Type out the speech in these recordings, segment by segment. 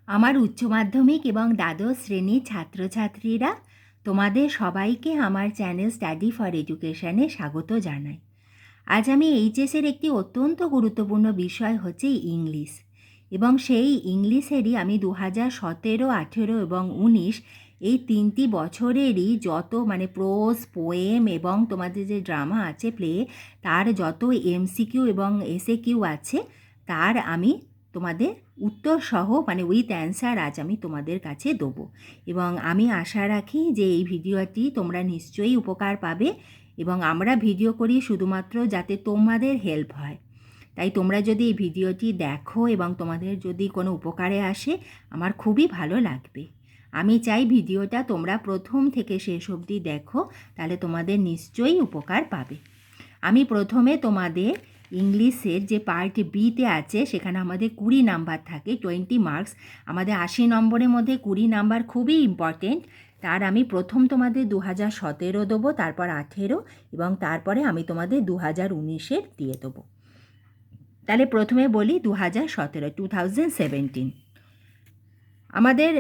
আমার উচ্চ মাধ্যমিক এবং দ্বাদশ শ্রেণীর ছাত্রছাত্রীরা, তোমাদের সবাইকে আমার চ্যানেল স্টাডি ফর এডুকেশনে স্বাগত জানাই। আজ আমি এইচএসের একটি অত্যন্ত গুরুত্বপূর্ণ বিষয় হচ্ছে ইংলিশ, এবং সেই ইংলিশেরই আমি 2017, 18 এবং 19 এই 3টি বছরেরই যত প্রোজ, পোয়েম এবং তোমাদের যে ড্রামা আছে প্লে, তার যত এমসিকিউ এবং এসএকিউ আছে তার আমি তোমাদের উত্তর সহ উইথ অ্যান্সার আজ আমি তোমাদের কাছে দেবো। এবং আমি আশা রাখি যে এই ভিডিওটি তোমরা নিশ্চয়ই উপকার পাবে, এবং আমরা ভিডিও করি শুধুমাত্র যাতে তোমাদের হেল্প হয়। তাই তোমরা যদি এই ভিডিওটি দেখো এবং তোমাদের যদি কোনো উপকারে আসে, আমার খুবই ভালো লাগবে। আমি চাই ভিডিওটা তোমরা প্রথম থেকে শেষ অবধি দেখো, তাহলে তোমাদের নিশ্চয়ই উপকার পাবে। আমি প্রথমে তোমাদের ইংলিশের যে পার্ট বিতে আছে সেখানে আমাদের 20 নাম্বার থাকে, 20 মার্কস। আমাদের 80 নম্বরের মধ্যে 20 নাম্বার খুবই ইম্পর্টেন্ট। তার আমি প্রথম তোমাদের 2017 দেবো, তারপর 18 এবং তারপরে আমি তোমাদের 2019-এর দিয়ে দেবো। তাহলে প্রথমে বলি 2017 আমাদের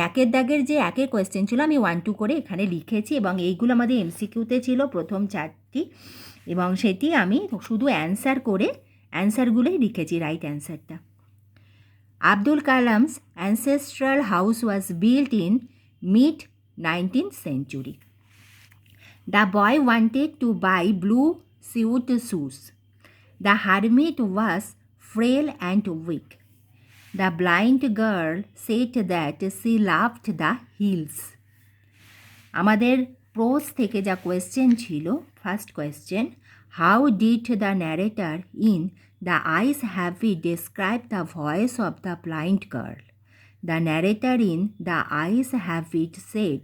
একের দাগের যে একের কোয়েশ্চেন ছিল, আমি 1, 2 করে এখানে লিখেছি, এবং এইগুলো আমাদের এমসিকিউতে ছিল প্রথম 4টি, এবং সেটি আমি শুধু অ্যান্সারগুলোই লিখেছি, রাইট অ্যান্সারটা। Abdul Kalam's ancestral house was built in mid-19th century. The boy wanted to buy blue suede shoes. The hermit was frail and weak. The blind girl said that she loved the hills. আমাদের prose থেকে যা question ছিল, first question, how did the narrator in the eyes have it describe the voice of the blind girl? The narrator in the eyes have it said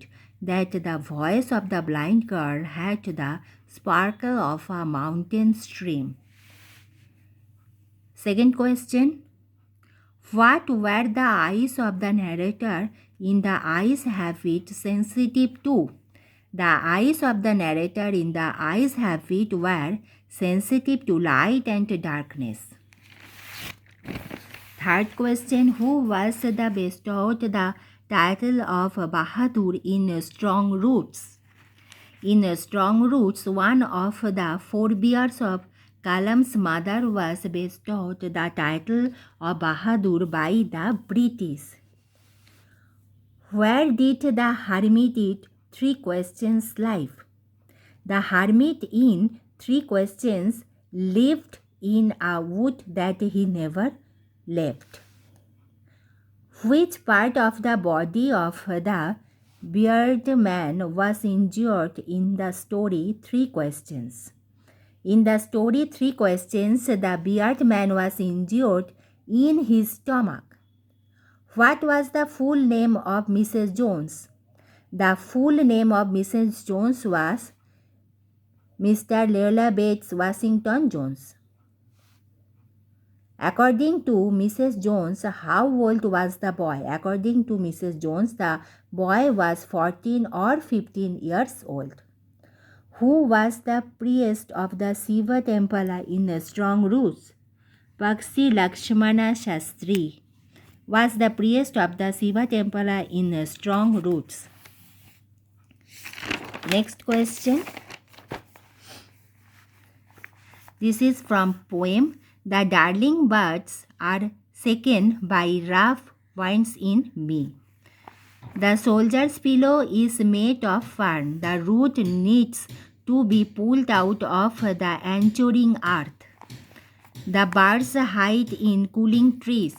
that the voice of the blind girl had the sparkle of a mountain stream. Second question, what were the eyes of the narrator in the eyes habit sensitive to? The eyes of the narrator in the eyes habit were sensitive to light and darkness. Third question, who was the bestowed the title of Bahadur in Strong Roots? In Strong Roots, one of the forebears of Kalam's mother was bestowed the title of Bahadur by the British. Where did the hermit eat 3 questions live? The hermit in 3 questions lived in a wood that he never left. Which part of the body of the bearded man was injured in the story 3 questions? In the story 3 questions, the bearded man was injured in his stomach. What was the full name of Mrs. Jones? The full name of Mrs. Jones was Mr. Leola Bates Washington Jones. According to Mrs. Jones, how old was the boy? According to Mrs. Jones, the boy was 14 or 15 years old. Who was the priest of the Shiva temple in Strong Roots? Pakshi Lakshmana Shastri was the priest of the Shiva temple in Strong Roots. Next question. This is from poem, The darling birds are shaken by rough winds in me. The soldier's pillow is made of fern. The root needs to be pulled out of the anchoring earth. The birds hide in cooling trees.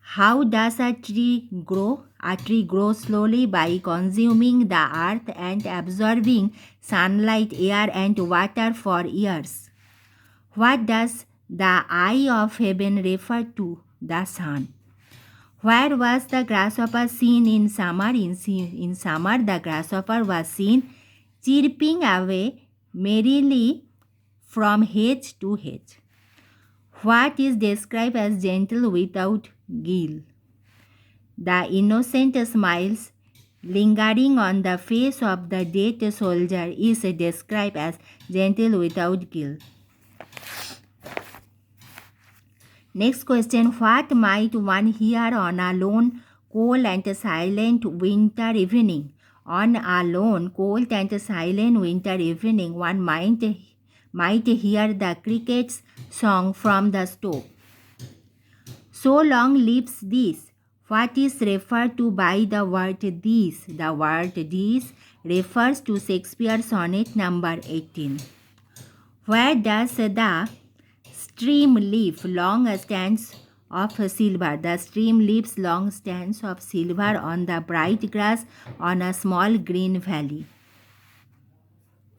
How does a tree grow? A tree grows slowly by consuming the earth and absorbing sunlight, air and water for years. What does the eye of heaven refer to? The sun. Where was the grasshopper seen in summer? In summer, the grasshopper was seen chirping away merrily from hedge to hedge. What is described as gentle without guile? The innocent smiles lingering on the face of the dead soldier is described as gentle without guile. Next question, what might one hear on a lone, cold and silent winter evening? On a lone, cold and silent winter evening, one might hear the cricket's song from the stove. So long lives this. What is referred to by the word this? The word this refers to Shakespeare's sonnet number 18. Where does the stream leaf long stands of silver? The stream leaves long stands of silver on the bright grass on a small green valley.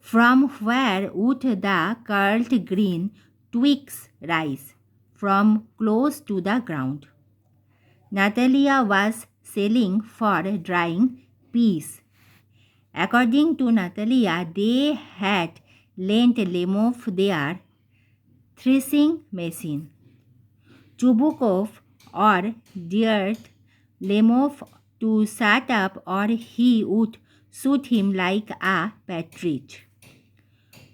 From where would the curled green twigs rise? From close to the ground. Natalia was selling for drying peas. According to Natalia, they had lent Lemov their threshing machine. Chubukov or dared Lemov to shut up or he would shoot him like a partridge.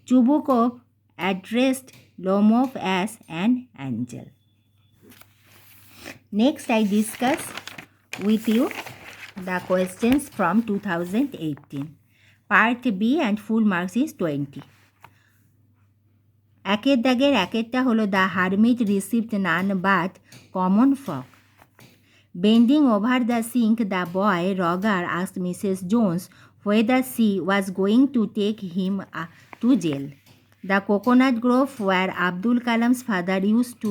Chubukov addressed Lemov as an angel. Next, I discuss with you the questions from 2018. Part B and full marks is 20. একের দাগের একেরটা হলো the hermit received none but common folk. Bending over the sink, the boy Roger asked Mrs. Jones whether she was going to take him to jail. The coconut grove where Abdul Kalam's father used to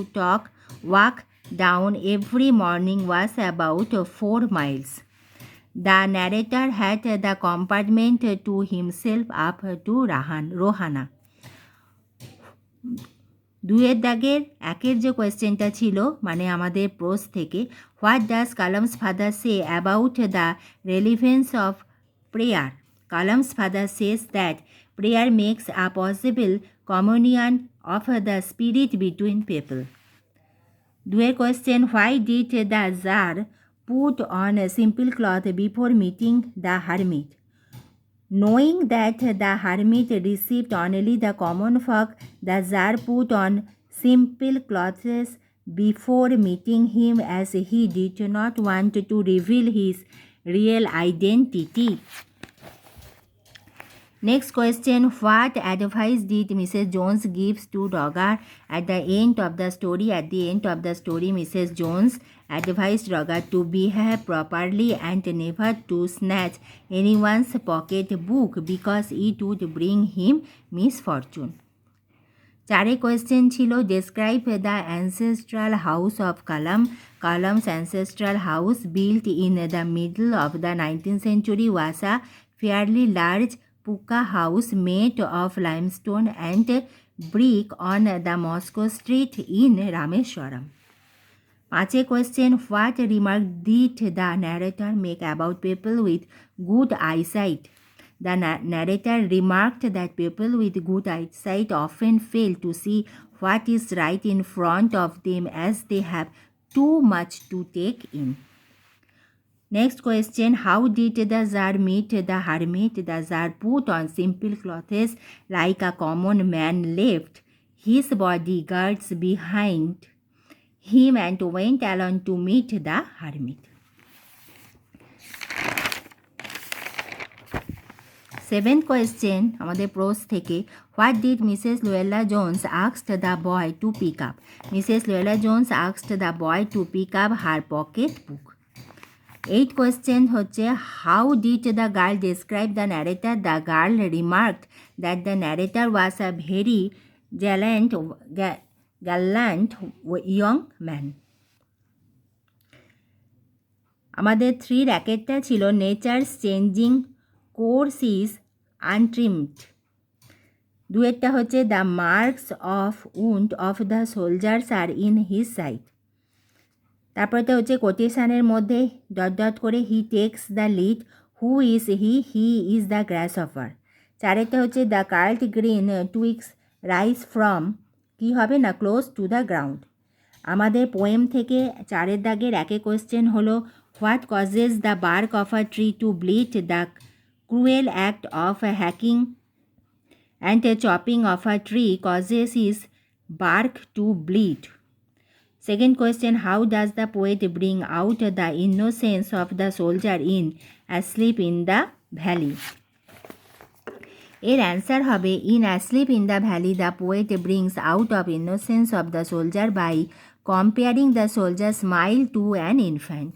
walk down every morning was about 4 miles. The narrator had the compartment to himself up to Rohana. দুয়ের দাগের একের যে কোয়েশ্চেনটা ছিল মানে আমাদের prose থেকে, what does Kalam's father say about the relevance of prayer? Kalam's father says that prayer makes a possible communion of the spirit between people. দুয়ের question, why did the tsar put on simple cloth before meeting the hermit? Knowing that the hermit received only the common folk, the Tsar put on simple clothes before meeting him as he did not want to reveal his real identity. Next question, what advice did Mrs. Jones give to Roger at the end of the story? At the end of the story, Mrs. Jones advised Roger to behave properly and never to snatch anyone's pocket book because it would bring him misfortune. চারে question ছিল, describe the ancestral house of Kalam. Kalam's ancestral house, built in the middle of the 19th century, was a fairly large pucca house made of limestone and brick on the Moscow street in Rameshwaram. পাঁচে question, what remark did the narrator make about people with good eyesight? The narrator remarked that people with good eyesight often fail to see what is right in front of them as they have too much to take in. Next question, how did the Tsar meet the hermit? The Tsar put on simple clothes like a common man, left his bodyguards behind him and went alone to meet the hermit. 7th question, আমাদের prose থেকে, what did Mrs. Luella Jones asked the boy to pick up? Mrs. Luella Jones asked the boy to pick up her pocket book. 8th question হচ্ছে, how did the girl describe the narrator? The girl remarked that the narrator was a very gallant young man. আমাদের 3 র্যাকেটটা ছিল, nature's changing course is untrimmed. দুয়েরটা হচ্ছে, the marks of wound of the soldiers are in his side. তারপরেটা হচ্ছে কোটেশানের মধ্যে dot dot করে he takes the lead, who is he is the grass offer. চারেরটা হচ্ছে the curled green twigs rise from, কী হবে না, ক্লোজ টু দ্য গ্রাউন্ড. আমাদের পোয়েম থেকে চারের দাগের একে কোয়েশ্চেন হলো, what causes the bark of a tree two bleed? The cruel act of hacking and chopping of a tree causes its bark to bleed. Second question, how does the poet bring out the innocence of the soldier in Asleep in the Valley? এর answer হবে, in Asleep in the Valley the poet brings out of innocence of the soldier by comparing the soldier's smile to an infant.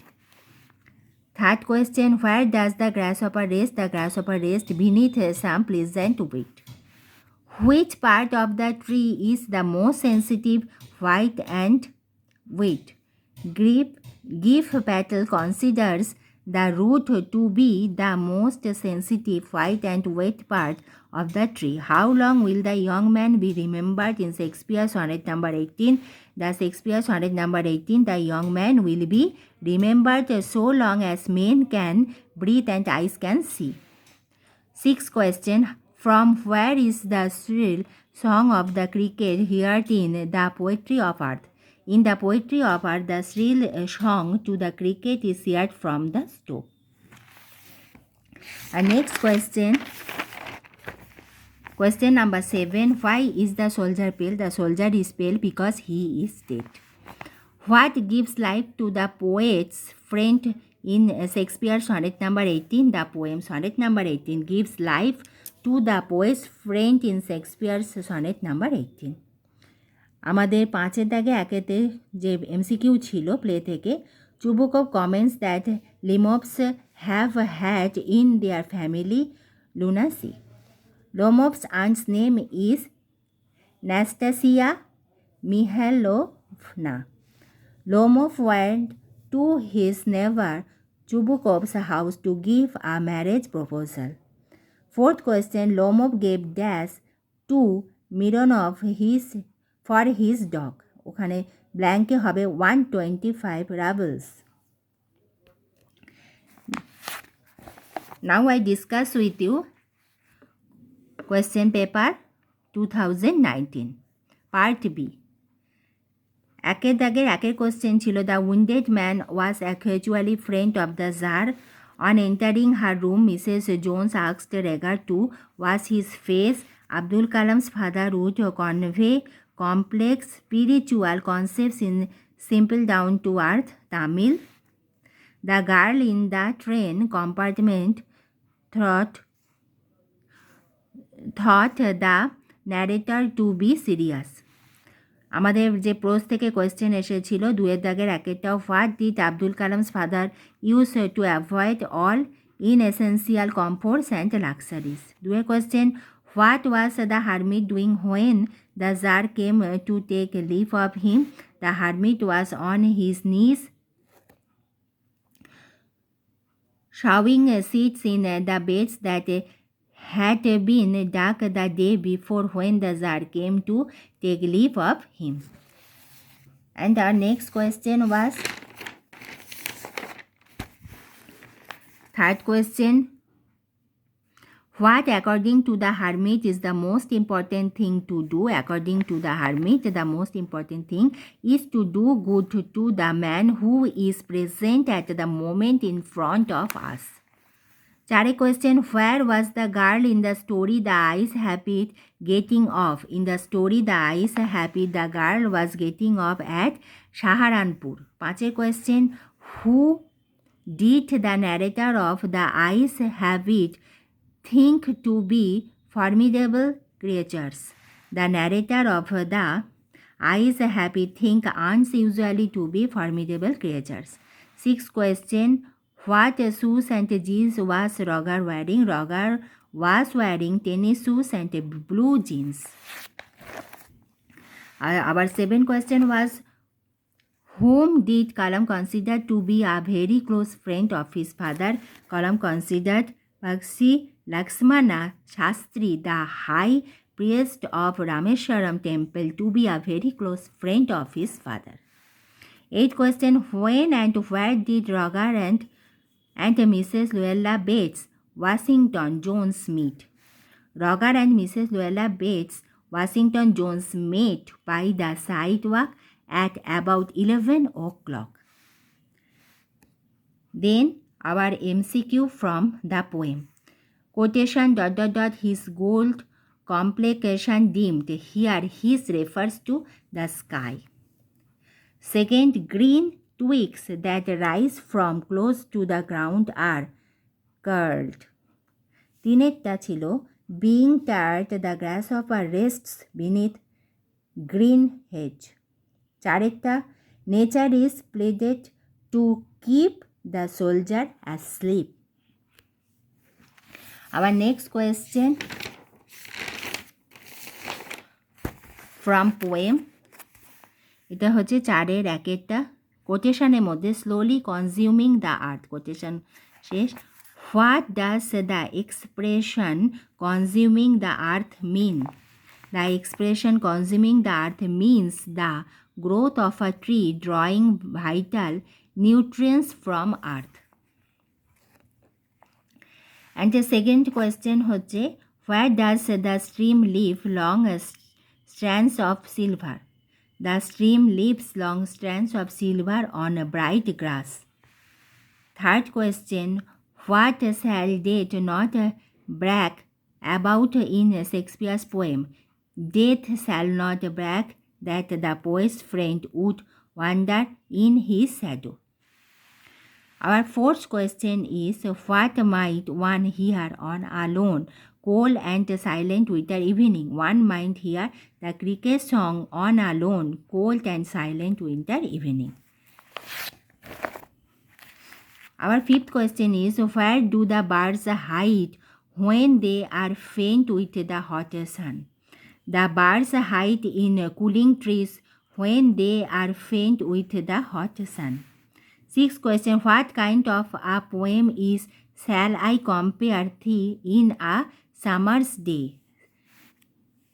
Third question, where does the grasshopper rest? The grasshopper rests beneath some pleasant weed. Which part of the tree is the most sensitive, white and wet? Give Patel considers the root to be the most sensitive, white and wet part of the tree. How long will the young man be remembered in Shakespeare's sonnet number 18? The Shakespeare sonnet number 18, the young man will be remembered so long as men can breathe and eyes can see. Sixth question, from where is the shrill song of the cricket heard in the poetry of earth? In the poetry of earth, the shrill song to the cricket is heard from the stove. And next question, question number 7, why is the soldier pale? The soldier is pale because he is dead. What gives life to the poet's friend in Shakespeare sonnet number 18? The poem sonnet number 18 gives life to the poet's friend in Shakespeare's sonnet number 18. আমাদের 5-এর দাগে 1-এতে যে MCQ ছিল play থেকে, Chubukov comments that Lemovs have had in their family lunacy. Lomov's aunt's name is Nastasia Mihailovna. Lomov went to his neighbor Chubukov's house to give a marriage proposal. Fourth question, Lomov gave dash to Mironov for his dog. ওখানে ব্ল্যাঙ্কে হবে 125 rubles. Now I discuss with you question paper 2019 part B. 1-এর দাগের 1-এর question ছিল, the wounded man was actually friend of the czar. On entering her room, Mrs. Jones asked Regar to wash his face. Abdul Kalam's father would convey complex spiritual concepts in simple down-to-earth Tamil. The girl in the train compartment thought the narrator to be serious. আমাদের যে pros থেকে question এসেছিল 2-এর দাগের 1-এরটাও, what did Abdul Kalam's father use to avoid all inessential comforts and luxuries. 2-এর question, what was the hermit doing when the tsar came to take leave of him? The hermit was on his knees showing seats in the beds that had been dug the day before when the Tsar came to take leave of him. And our next question was, third question, what according to the hermit is the most important thing to do? According to the hermit, the most important thing is to do good to the man who is present at the moment in front of us. 4 question, where was the girl in the story the ice habit getting off? In the story the ice habit, the girl was getting off at Saharanpur. 5 question, who did the narrator of the ice habit think to be formidable creatures? The narrator of the ice habit think ants usually to be formidable creatures. 6 question, what shoes and jeans was Roger wearing? Roger was wearing tennis shoes and blue jeans. Our 7 question was, whom did Kalam consider to be a very close friend of his father? Kalam considered Bakshi Lakshmana Shastri, the high priest of Rameshwaram temple, to be a very close friend of his father. 8 question, when and where did Roger and Mrs. Luella Bates Washington Jones meet? Roger and Mrs. Luella Bates Washington Jones met by the sidewalk at about 11 o'clock. Then our MCQ from the poem. Quotation ... his gold complexion dimmed. Here his refers to the sky. Second, green twigs that rise from close to the ground are curled. তিনেরটা ছিল being tired the grasshopper rests beneath green hedge. চারেরটা nature is pleaded to keep the soldier asleep. Our next question from poem. এটা হচ্ছে 4-এর 1-এরটা কোটেশনের মধ্যে slowly consuming the earth. Quotation শেষ. What does the expression consuming the earth mean? The expression consuming the earth means the growth of a tree drawing vital nutrients from earth. And the second question হচ্ছে where does the stream leave long strands of silver? The stream leaves long strands of silver on a bright grass. Third question, what shall death not brag about in Shakespeare's poem? Death shall not brag that the poet's friend would wander in his shadow. Our fourth question is, what might one hear on a lone, cold and silent winter evening? One might hear the cricket song on a lone, cold and silent winter evening. Our fifth question is, where do the birds hide when they are faint with the hot sun? The birds hide in cooling trees when they are faint with the hot sun. Sixth question, what kind of a poem is Shall I compare thee in a summer's day?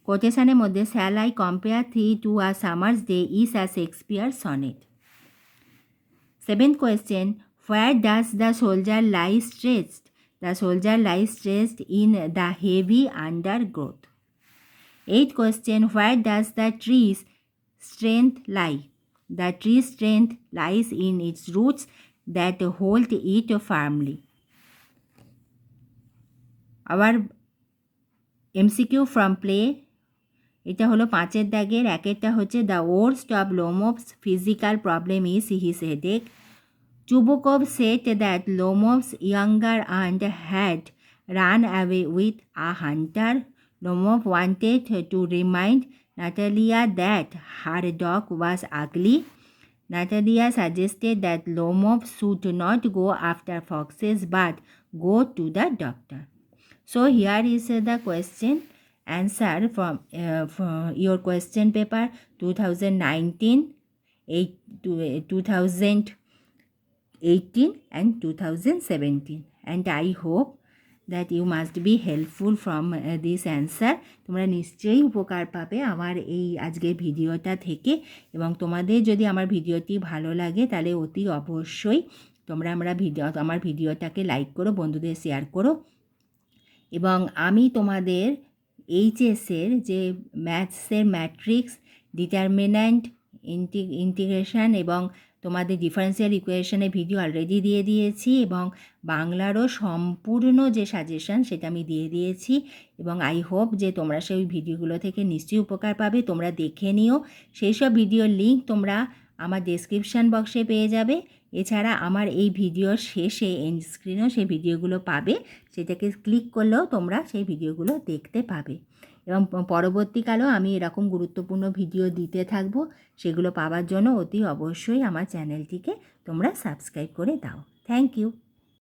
কোটেশনের মধ্যে Shall I compare thee to a summer's day is a Shakespeare sonnet. Seventh question, where does the soldier lie stretched? The soldier lies stretched in the heavy undergrowth. Eighth question, where does the tree's strength lie? The tree's strength lies in its roots that hold it firmly. Our MCQ from play, এটা হলো 5-এর দাগের 1-এরটা হচ্ছে the worst of Lomov's physical problem is his headache. Chubukov said that Lomov's younger aunt had run away with a hunter. Lomov wanted to remind Natalia that her dog was ugly. Natalia suggested that Lomov should not go after foxes but go to the doctor. So here is the question answer from your question paper 2019, 2018 and 2017, and I hope that you must be helpful from this answer. তোমরা নিশ্চয়ই উপকার পাবে আমার এই আজকের ভিডিওটা থেকে, এবং তোমাদের যদি আমার ভিডিওটি ভালো লাগে তাহলে অতি অবশ্যই তোমরা আমার ভিডিওটাকে লাইক করো, বন্ধুদের শেয়ার করো, এবং আমি তোমাদের এইচএসের যে ম্যাথসের ম্যাট্রিক্স, ডিটারমিন্যান্ট, ইন্টিগ্রেশন এবং তোমাদের ডিফারেন্সিয়াল ইকুয়েশনের ভিডিও অলরেডি দিয়ে দিয়েছি, এবং বাংলারও সম্পূর্ণ যে সাজেশন সেটা আমি দিয়ে দিয়েছি, এবং আই হোপ যে তোমরা সেই ভিডিওগুলো থেকে নিশ্চয়ই উপকার পাবে। তোমরা দেখে নিও, সেই সব ভিডিওর লিঙ্ক তোমরা আমার ডেসক্রিপশান বক্সে পেয়ে যাবে। এছাড়া আমার এই ভিডিওর শেষে এন্ড স্ক্রিনেও সেই ভিডিওগুলো পাবে, সেটাকে ক্লিক করলেও তোমরা সেই ভিডিওগুলো দেখতে পাবে, এবং পরবর্তীকালেও আমি এরকম গুরুত্বপূর্ণ ভিডিও দিতে থাকব। সেগুলো পাওয়ার জন্য অতি অবশ্যই আমার চ্যানেলটিকে তোমরা সাবস্ক্রাইব করে দাও। Thank you.